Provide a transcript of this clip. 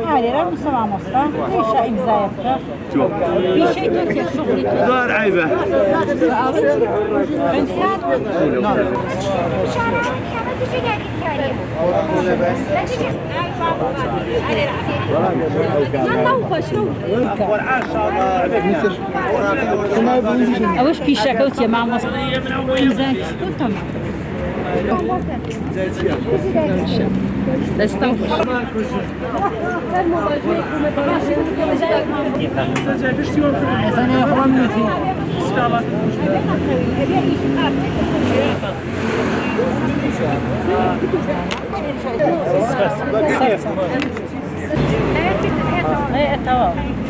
عادي راه مستوى مصطفى ليش امزايا في شيء تنسي الشغل دار عيبه اوش پیشا کوتی ما مصطفى امزايا شو تمام استنى ايه تمام